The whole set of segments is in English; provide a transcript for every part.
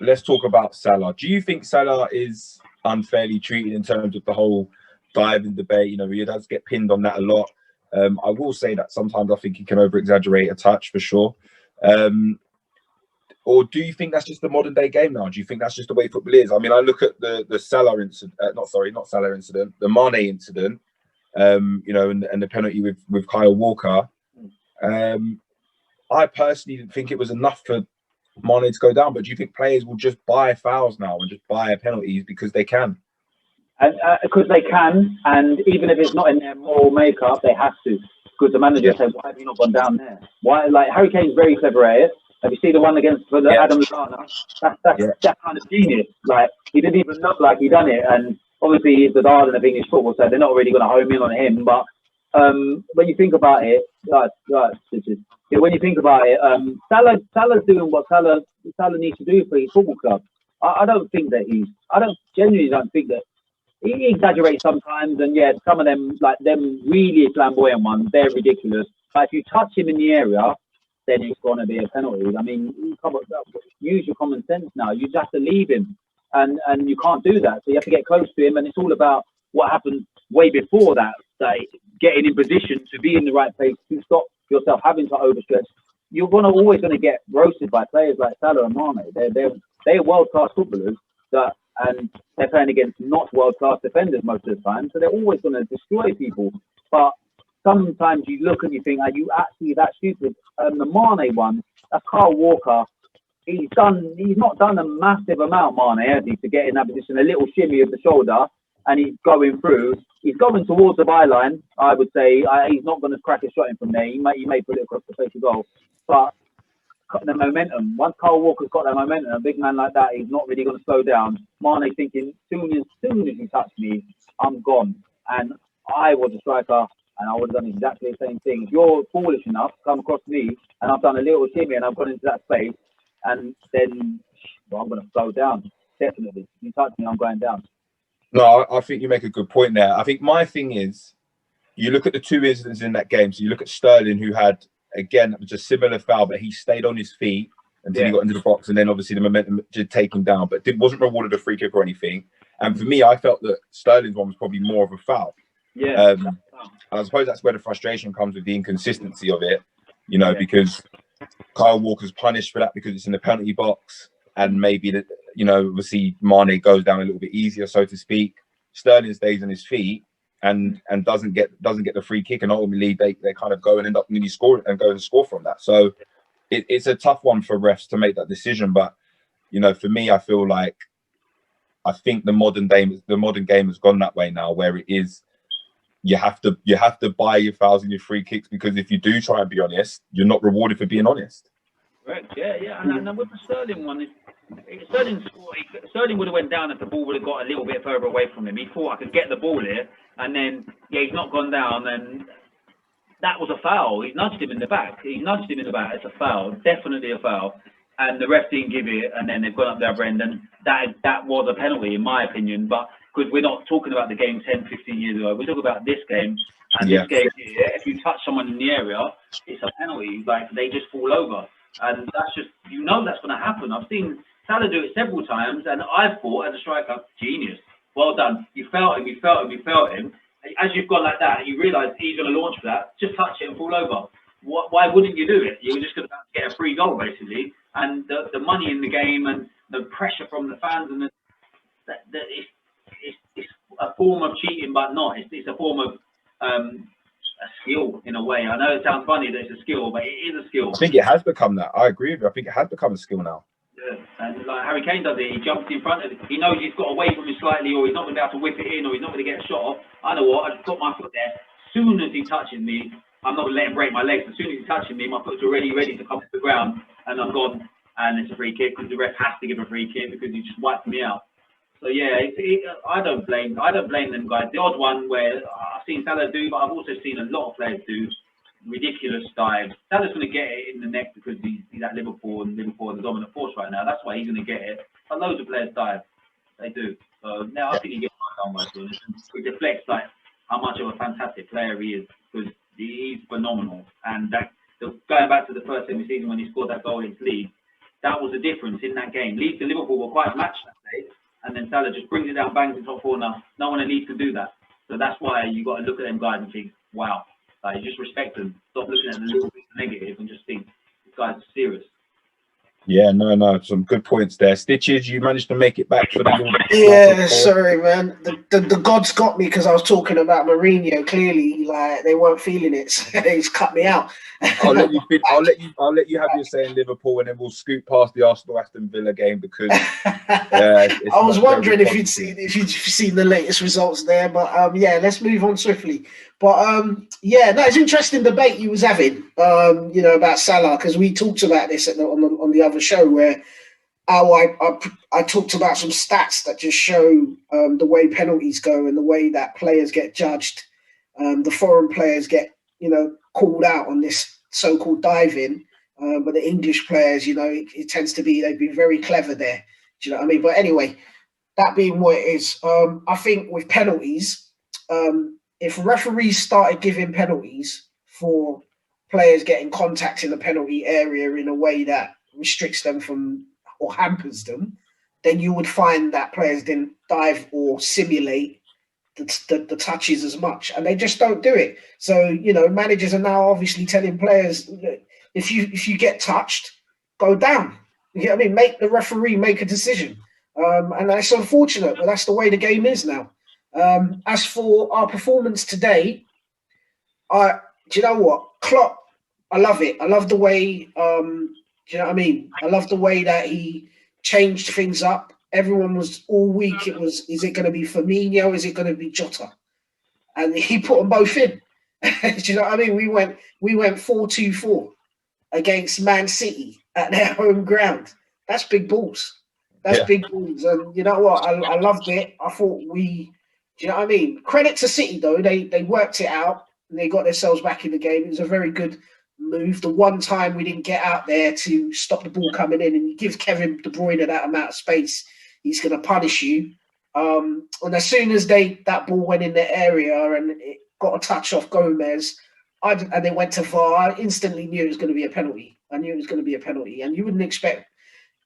Let's talk about Salah. Do you think Salah is unfairly treated in terms of the whole diving debate? You know, he does get pinned on that a lot. I will say that sometimes I think he can over-exaggerate a touch for sure. Or do you think that's just the modern day game now? Do you think that's just the way football is? I mean, I look at the Salah incident, not Salah incident, the Mane incident, you know, and the penalty with Kyle Walker. I personally didn't think it was enough for Mane to go down, but do you think players will just buy fouls now and just buy penalties because they can? And because they can, and even if it's not in their moral makeup, they have to. Because the manager said, "Why have you not gone down there?" Why? Like Harry Kane's very clever at it. Have you seen the one against Adam Lallana? That's kind of genius. Like he didn't even look like he done it, and obviously he's the darling of English football, so they're not really going to home in on him. But when you think about it, when you think about it, Salah's doing what Salah needs to do for his football club. I don't genuinely don't think that. He exaggerates sometimes, and yeah, some of them, like them really flamboyant ones, they're ridiculous. But if you touch him in the area, then it's going to be a penalty. I mean, use your common sense now. You just have to leave him, and you can't do that. So you have to get close to him, and it's all about what happened way before that, getting in position to be in the right place to stop yourself having to overstretch. You're always going to get roasted by players like Salah and Mane. They're world-class footballers and they're playing against not world-class defenders most of the time, so they're always going to destroy people. But sometimes you look and you think, are you actually that stupid? The Mane one, that's Kyle Walker. He's not done a massive amount, Mane, has he, to get in that position, a little shimmy of the shoulder, and he's going through. He's going towards the byline, I would say. He's not going to crack a shot in from there. He may put it across the face of goal. But the momentum, once Kyle Walker's got that momentum, a big man like that, he's not really going to slow down. Mane thinking, soon as you touch me, I'm gone. And I was a striker, and I would have done exactly the same thing. If you're foolish enough to come across me, and I've done a little shimmy, and I've gone into that space, and then I'm going to slow down. Definitely. If you touch me, I'm going down. No, I think you make a good point there. I think my thing is, you look at the two incidents in that game. So you look at Sterling, who had, again, it was a similar foul, but he stayed on his feet until he got into the box, and then obviously the momentum did take him down, but wasn't rewarded a free kick or anything. And for me, I felt that Sterling's one was probably more of a foul. Yeah. I suppose that's where the frustration comes with the inconsistency of it, you know, because Kyle Walker's punished for that because it's in the penalty box, and maybe that, you know, obviously Mane goes down a little bit easier, so to speak. Sterling stays on his feet and doesn't get the free kick, and ultimately they kind of go and end up nearly scoring and go and score from that. So it's a tough one for refs to make that decision. But you know, for me, I think the modern game has gone that way now, where it is you have to buy your fouls and your free kicks, because if you do try and be honest, you're not rewarded for being honest. Correct. Yeah. And with the Sterling one, Sterling would have went down if the ball would have got a little bit further away from him. He thought, I could get the ball here, and then he's not gone down, and that was a foul. He nudged him in the back. It's a foul, definitely a foul. And the ref didn't give it, and then they've gone up the other end, and that was a penalty in my opinion. But because we're not talking about the game 10, 15 years ago, we're talking about this game. And this game here, if you touch someone in the area, it's a penalty. Like, they just fall over. And that's just, that's going to happen. I've seen Salah do it several times, and I've thought, as a striker, genius. Well done. You felt him. As you've gone like that, you realise he's going to launch for that, just touch it and fall over. Why wouldn't you do it? You were just going to get a free goal, basically. And the money in the game and the pressure from the fans, and it's a form of cheating, but not. It's a form of a skill in a way. I know it sounds funny that it's a skill, but it is a skill. I think it has become that. I agree with you. I think it has become a skill now. Yeah, and like Harry Kane does it, he jumps in front of it. He knows he's got away from him slightly, or he's not going to be able to whip it in, or he's not going to get a shot off. I know what, I just put my foot there. As soon as he touches me, I'm not going to let him break my legs. As soon as he's touching me, my foot's already ready to come to the ground, and I'm gone. And it's a free kick, because the ref has to give a free kick because he just wiped me out. So yeah, I don't blame them guys. The odd one where I've seen Salah do, but I've also seen a lot of players do ridiculous dives. Salah's going to get it in the neck because he's at Liverpool, and Liverpool are the dominant force right now. That's why he's going to get it. But loads of players dive. They do. So now I think he gets my down by it reflects like how much of a fantastic player he is, because he's phenomenal. And going back to the first season when he scored that goal in his league, That was the difference in that game. Leeds and Liverpool were quite matched that day, and then Salah just brings it down, bangs in top corner. No one at Leeds can do that. So that's why you got to look at them guys and think, wow, like, just respect them. Stop looking at the little bit negative and just think, this guy's serious. Yeah, no, some good points there. Stitches, you managed to make it back for the Yeah, sorry, man. The gods got me because I was talking about Mourinho. Clearly, like they weren't feeling it, so he's cut me out. I'll let you have your say in Liverpool, and then we'll scoot past the Arsenal Aston Villa game because I was wondering if you'd seen the latest results there, but yeah, let's move on swiftly. But yeah, no, it's an interesting debate you was having, you know, about Salah, because we talked about this on the other show where I talked about some stats that just show the way penalties go and the way that players get judged. The foreign players get, you know, called out on this so-called diving, but the English players, you know, it tends to be, they've been very clever there. Do you know what I mean? But anyway, that being what it is, I think with penalties, if referees started giving penalties for players getting contact in the penalty area in a way that restricts them from or hampers them, then you would find that players didn't dive or simulate the touches as much, and they just don't do it. So, you know, managers are now obviously telling players, if you get touched, go down. You know what I mean? Make the referee make a decision. And that's unfortunate, but that's the way the game is now. As for our performance today, do you know what? Klopp, I love it. I love the way, do you know what I mean? I love the way that he changed things up. Everyone was all week. It was, is it going to be Firmino? Is it going to be Jota? And he put them both in. Do you know what I mean? We went 4-2-4 against Man City at their home ground. That's big balls. That's big balls. And you know what? I loved it. I thought do you know what I mean? Credit to City though. They worked it out and they got themselves back in the game. It was a very good move. The one time we didn't get out there to stop the ball coming in, and you give Kevin De Bruyne that amount of space, he's going to punish you. And as soon as that ball went in the area and it got a touch off Gomez, and they went to VAR, I instantly knew it was going to be a penalty. I knew it was going to be a penalty, and you wouldn't expect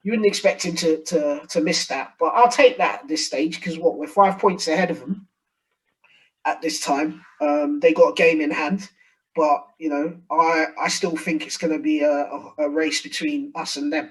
him to miss that. But I'll take that at this stage because we're 5 points ahead of them at this time. They got a game in hand, but you know, I still think it's going to be a race between us and them.